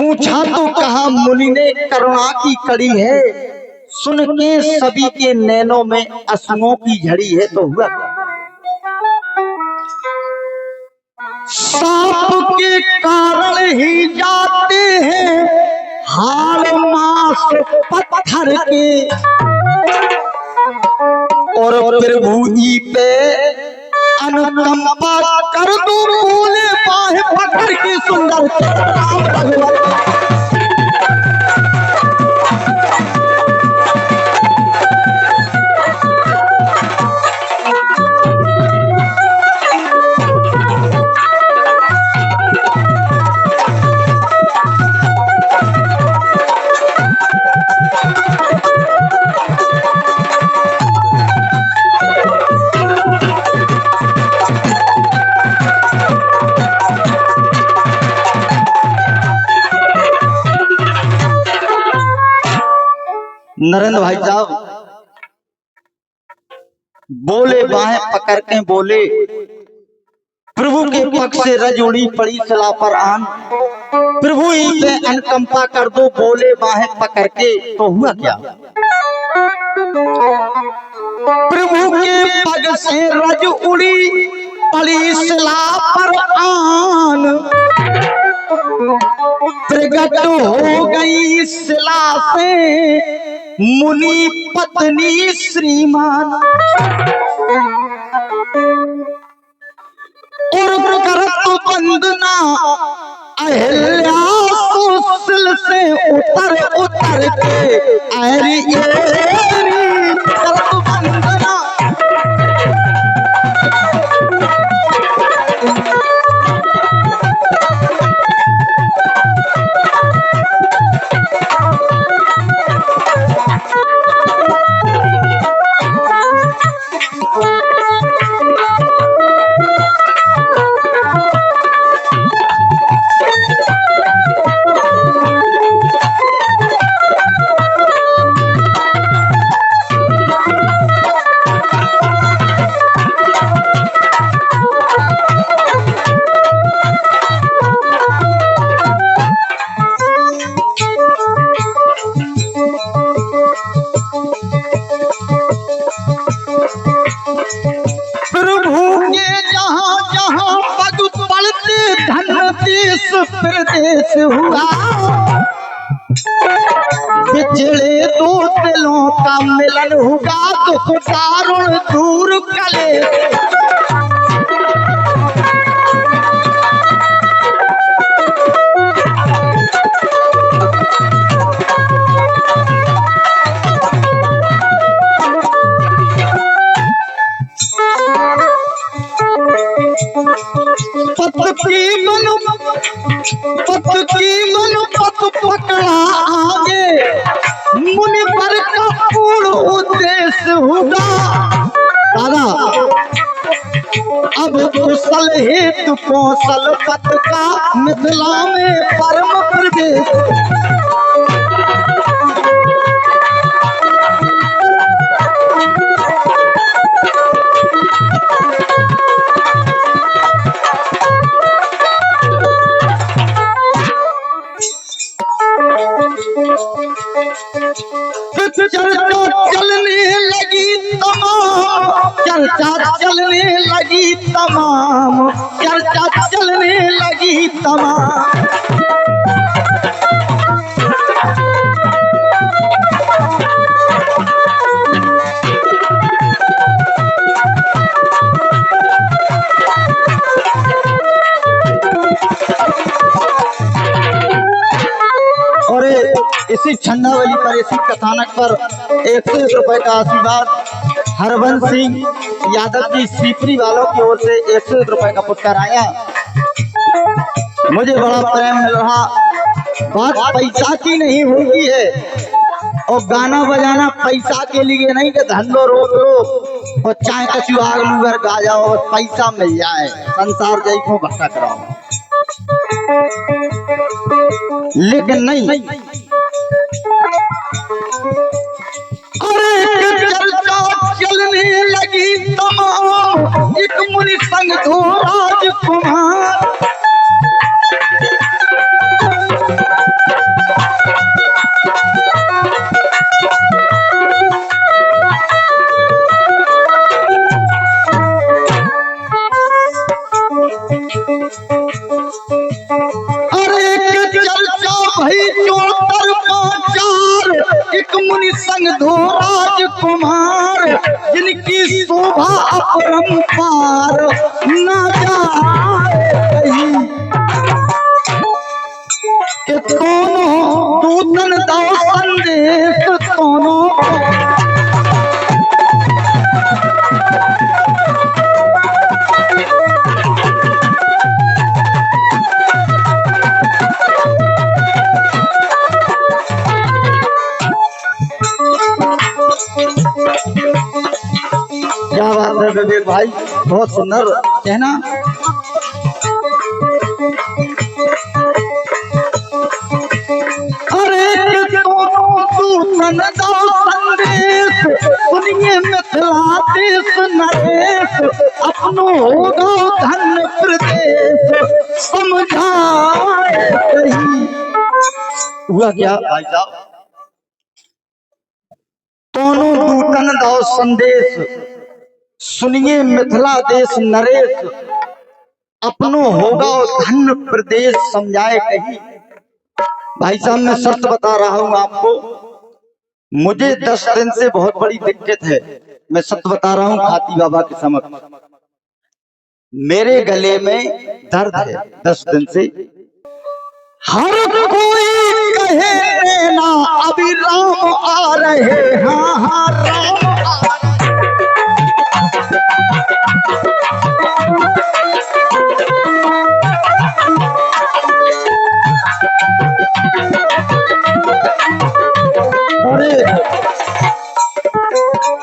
पूछा तो कहा मुनि ने करुणा की कड़ी है, सुन के सभी के नैनों में आंसुओं की झड़ी है। तो हुआ साप के कारण ही जाते हैं हाल मास पत्थर के, और प्रभु जी पे अनुकंपा कर दो बोले बाहे पकड़ के सुंदर नरेंद्र भाई साहब बोले बाहें पकड़ के बोले, प्रभु के पक्ष से रज उड़ी पड़ी सला पर आन, प्रभु ही पे अनुकंपा कर दो बोले बाहें पकड़ के। तो हुआ क्या, प्रभु के पग से रज उड़ी पड़ी सला पर आन, प्रगट हो गई सिला से मुनि पत्नी श्रीमान, और करत वंदना अहिल्या सुशील से उतर उतर के अरे करत वंदना। प्रदेश हुआ बिछड़े दो दिलों का मिलन हुआ, दुख दारुण दूर कले। पत पकड़ा आगे मुनि पर का पूर्ण उद्देश्य होगा। दादा अब कुशल हेतु कौशल पथ का मिथिला में परम प्रदेश। चर्चा चलने लगी तमाम, चर्चा चलने लगी तमाम। और इसी छंदावली पर, इसी कथानक पर 101 रुपए का आशीर्वाद हरबंस सिंह यादव जी सीपरी वालों की ओर से 101 रुपए का पुरस्कार आया। मुझे बड़ा प्रेम मिल रहा। बात पैसा की नहीं होती है, और गाना बजाना पैसा के लिए नहीं कि धंधो रोक लो और चाहे कछु आग लूगर गा जाओ और पैसा मिल जाए, संसार जई को भटक रहा हूं। लेकिन नहीं, चर्चा चलने लगी तमाम, एक मुनि संग दो राजकुमार। अरे एक चर्चा भई चौतर पाचार, एक मुनि संग धो राजकुमार, जिनकी शोभा अपरंपार न जाए कहीं। कि दोनों दूतन दो संदेश दोनों, क्या बात है विवेक भाई, बहुत सुंदर कहना। अरे दोनों दूतन दो संदेश, सुनिए मिथिला देश नरेश, अपनो होगा धन प्रदेश समझाए कहीं। हुआ क्या भाई साहब? दोनों दूतन दो संदेश, सुनिए मिथिला देश नरेश, अपनो होगा धन प्रदेश समझाए कहीं। भाई साहब मैं शर्त बता रहा हूं आपको, मुझे 10 दिन से बहुत बड़ी दिक्कत है। मैं शर्त बता रहा हूं खाती बाबा के समक्ष, मेरे गले में दर्द है 10 दिन से। हर कोई कहे ना अभी राम आ रहे, हाँ हाँ राम आ रहे।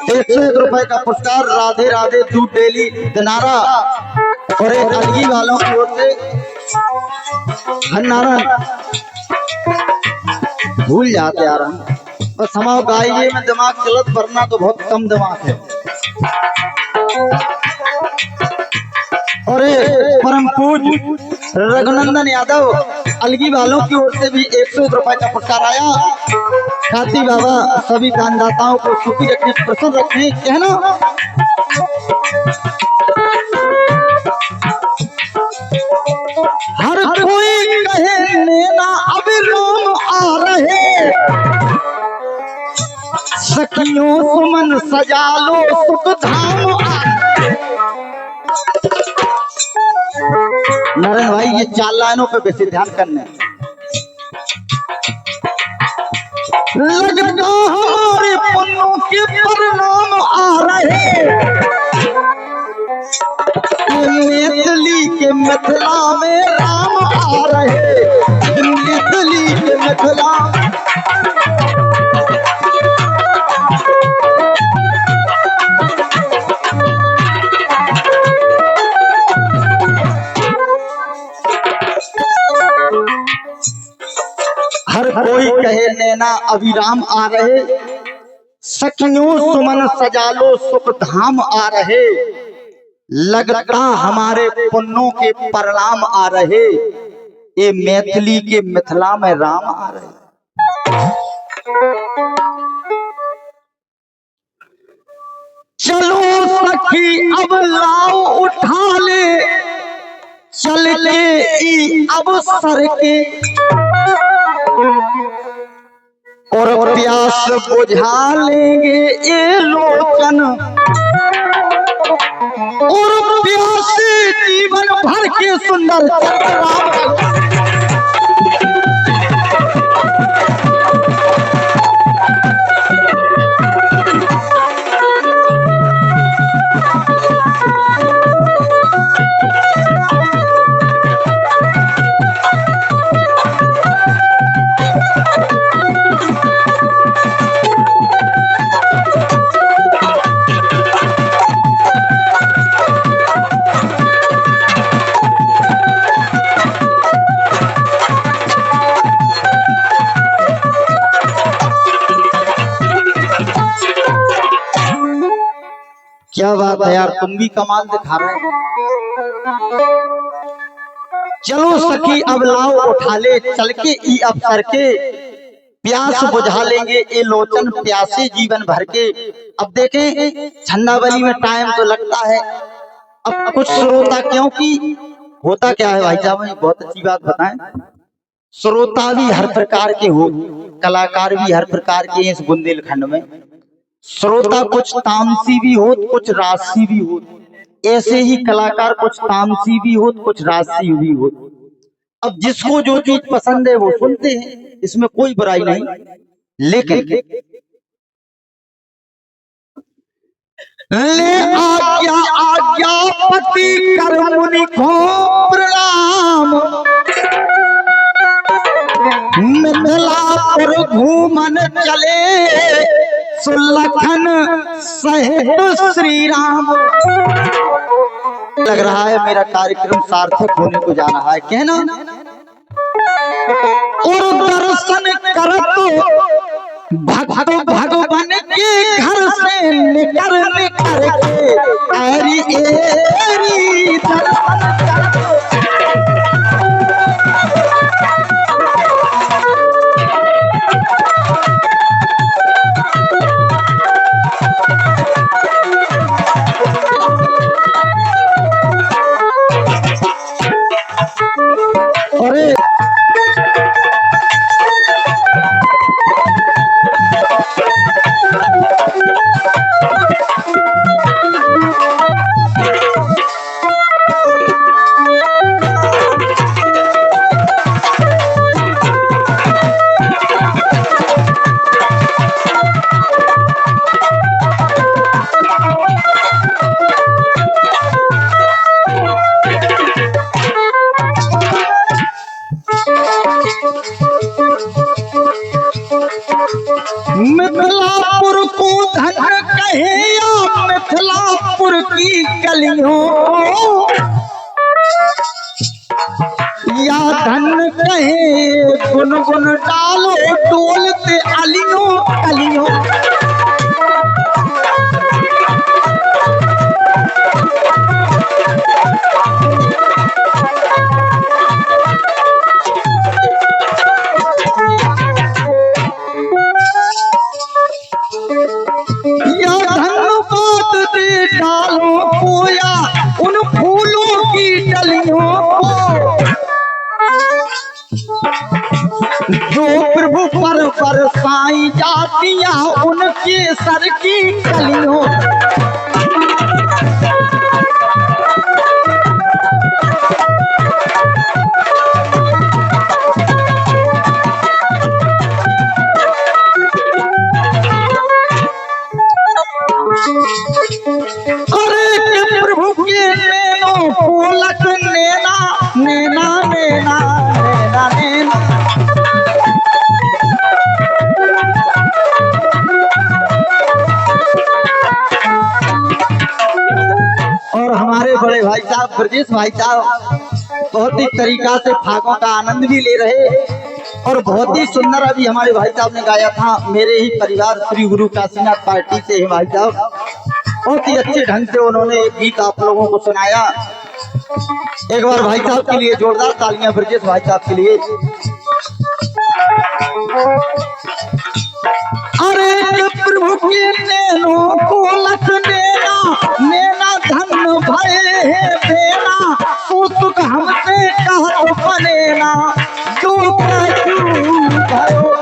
101 रुपए का पुरस्कार राधे राधे दूध डेली दिनारा और एक अलगी वालों की ओर से नारायण। भूल जाते यार हम, बस हमारा गाइए में दिमाग चलत, वरना तो बहुत कम दिमाग है। और परम पूज रघुनंदन यादव अलगी वालों की ओर से भी 101 रुपए का पुरस्कार आया। खाती बाबा सभी दानदाताओं को सुखी रखे, प्रसन्न रखे, कहना। हर कोई कहे लेना अभी राम आ रहे, सखियों सुमन सजा लो सुख धाम आ। नारायण भाई ये 4 लाइनों पे बेसी ध्यान करने। लगता हमारे पुण्यों के परिणाम आ रहे, मैथिली के मिथिला में राम आ रहे, मैथिली के मिथिला। हर कोई कहे नैना अभी राम आ रहे, सखियों सुमन सजा लो सुख धाम आ रहे, लगता हमारे पुण्यों के परिणाम आ रहे, ये मैथिली के मिथिला में राम आ रहे। चलो सखी अब लाओ उठा ले, चल के अवसर के, और प्यास बुझा लेंगे ये लोचन, और प्यासे जीवन भर के सुंदर चंद्र। क्या बात है यार, तुम भी कमाल दिखा रहे हो। चलो सखी अब लाओ उठा ले, चल के ई अवसर के, प्यास बुझा लेंगे ये लोचन प्यासे जीवन भर के। अब देखें छन्नावली में टाइम तो लगता है, अब कुछ श्रोता क्योंकि होता क्या है भाई साहब, बहुत अच्छी बात बताएं। श्रोता भी हर प्रकार के हो, कलाकार भी हर प्रकार के इस बुंदेलखंड में। श्रोता कुछ तामसी भी हो, कुछ राजसी भी हो, ऐसे ही कलाकार कुछ तामसी भी हो, कुछ राजसी भी हो। अब जिसको जो चीज पसंद है वो सुनते हैं, इसमें कोई बुराई नहीं। लेकिन ले आज्ञा आज्ञापति कर मुनि को प्रणाम, मिथिलापुर घूमन चले सुलखन सहित श्री राम। लग रहा है मेरा कार्यक्रम सार्थक होने को जा रहा है, कहना। और दर्शन कर तो भगवान के घर से निकल के एरी एरी दर्शन कर तो। मिथिलापुर को धन कहे या मिथिलापुर की गलियों, या धन कहे गुनगुन डालो डोलते अलियों कलियों। उन फूलों की डलियों को जो प्रभु पर बरसाई जातियां उनके सर की कलियों। फूलक नैना नैना नैना नैना नैना। और हमारे बड़े भाई साहब ब्रजेश भाई साहब बहुत ही तरीका से फागों का आनंद भी ले रहे, और बहुत ही सुंदर अभी हमारे भाई साहब ने गाया था। मेरे ही परिवार श्री गुरु काशीनाथ पार्टी से है भाई साहब, बहुत ही अच्छे ढंग से उन्होंने एक गीत आप लोगों को सुनाया। एक बार भाई साहब के लिए जोरदार तालियां ब्रजेश भाई साहब के लिए। अरे प्रभु के नैनों को लख नैना नैना धन भय है बेना, तो सुख हमसे कहो बनेना जो भयो।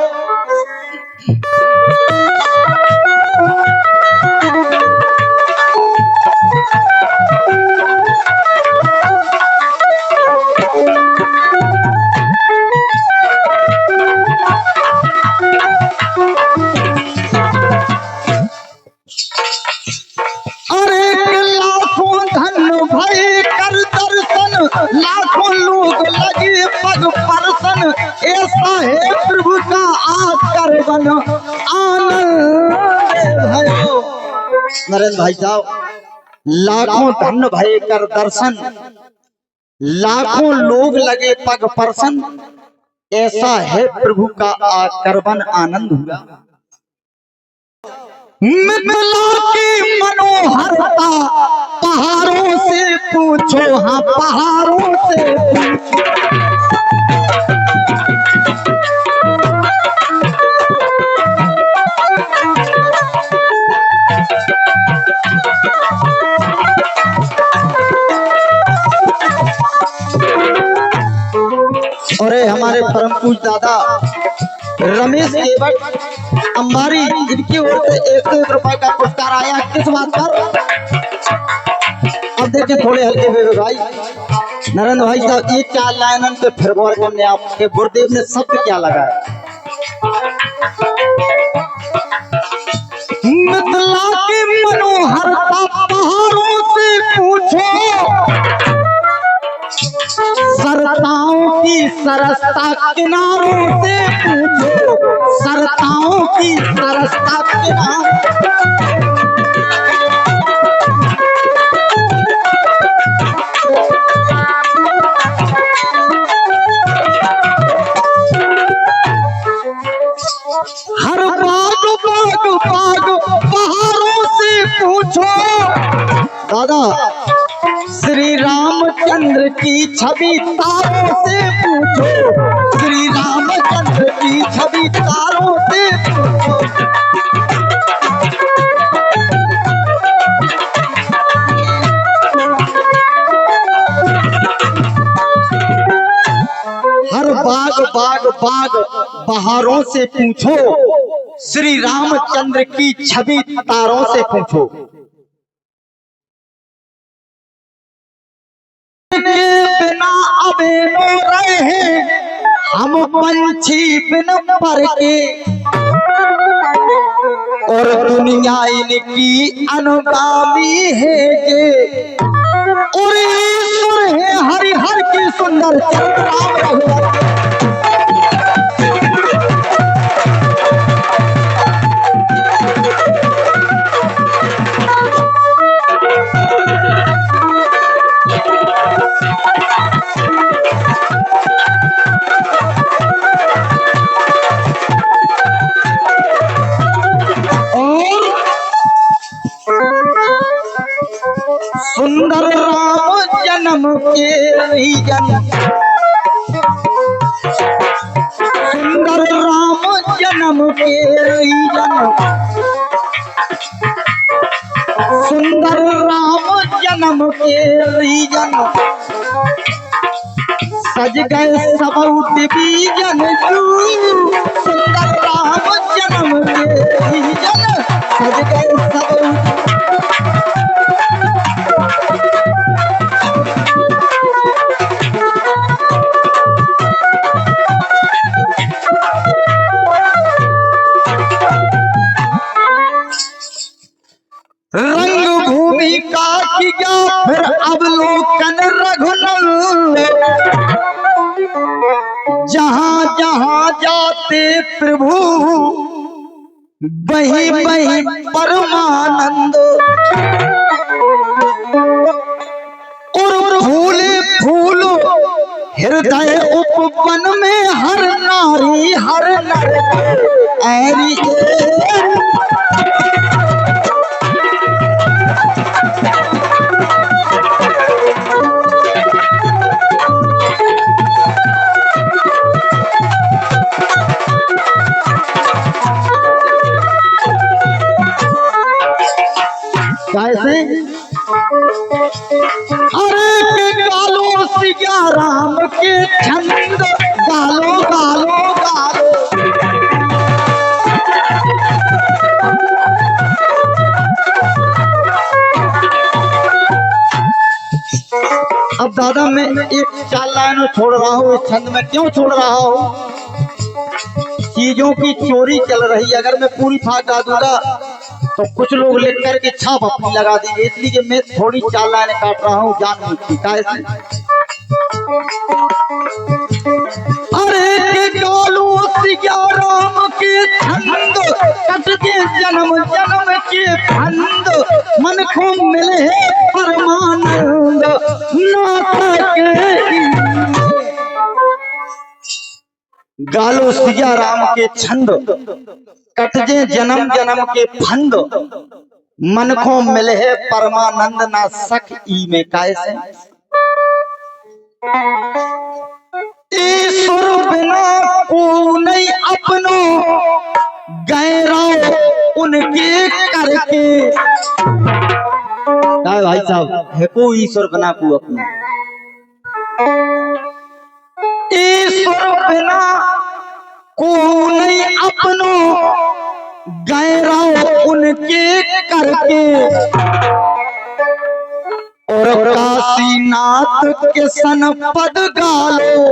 लाखों लोग लगे पग परसन, ऐसा है प्रभु का आकर्षण आनंद भयो। नरेंद्र भाई साहब, लाखों धन भय कर दर्शन, लाखों लोग लगे पग परसन, ऐसा है प्रभु का आकर्षण आनंद हुआ। मिथिला की मनोहरता पहाड़ों से पूछो, हाँ पहाड़ों से पूछो। और हमारे परम पूज दादा रमेश केवट अंबारी, इनकी ओर से 101 रुपए का पुरस्कार आया। किस बात पर? अब देखिए थोड़े हल्के हुए भाई नरेंद्र भाई साहब, ये क्या लाइन पे फिर गौर करने आपके गुरुदेव ने शब्द क्या लगाया। मिथिला की मनोहरता पहाड़ों से पूछो, सरताओं की सरसता किनारों से पूछो, सरताओं की सरसता किनारों। हर बाग बाग बाग पहाड़ों से पूछो, दादा श्री रामचंद्र की छवि तारों से पूछो, श्री रामचंद्र की छवि तारों से पूछो। हर बाग बाग बाग बहारों से पूछो, श्री रामचंद्र की छवि तारों से पूछो। बिना अबे नो रहे हम पंछी बिन पर के, और दुनिया इनकी अनुगामी है ये, और ईश्वर है हरिहर की सुंदर चंद्राम। सुंदर राम जन्म के रीजन, सुंदर राम जन्म के रीजन, सुंदर राम जन्म के रीजन, सज गए सब डिवीजन। सुंदर राम जन्म के रीजन, सज गए सब। रंग भूमि का किया फिर अवलोकन रघुनंदन, जहां जहां जाते प्रभु वही वही परमानंद, और फूले फूलो हृदय उपवन में हर नारी हर नर ऐरी। कैसे? अरे के गालो सिया राम के छंद, गालो गालो गालो। अब दादा मैं एक 4 लाइन छोड़ रहा हूँ इस छंद में। क्यों छोड़ रहा हूँ? चीजों की चोरी चल रही है। अगर मैं पूरी फाक गा दूंगा तो कुछ लोग लिख करके छाप अपनी लगा देंगे, इसलिए मैं थोड़ी 4 लाइनें काट रहा हूँ जान की। अरे के गालो सिया राम के छंद, कटके जन्म जन्म के फंद, मन को मिले है परमानंद नाथ के। गालो सिया राम के छंद, कटजे जन्म जन्म के फंद, मन को मिले है परमानंद ना सख ई में। कैसे? ईश्वर बिना को नहीं अपनो, गैरा उनके करके। भाई साहब है को ईश्वर बिना को अपनो, बिना को नहीं अपनो गैरा उनके करके और काशीनाथ के सन पद गालो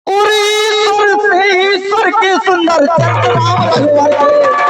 और ईश्वर से ईश्वर के सुंदर भगवान के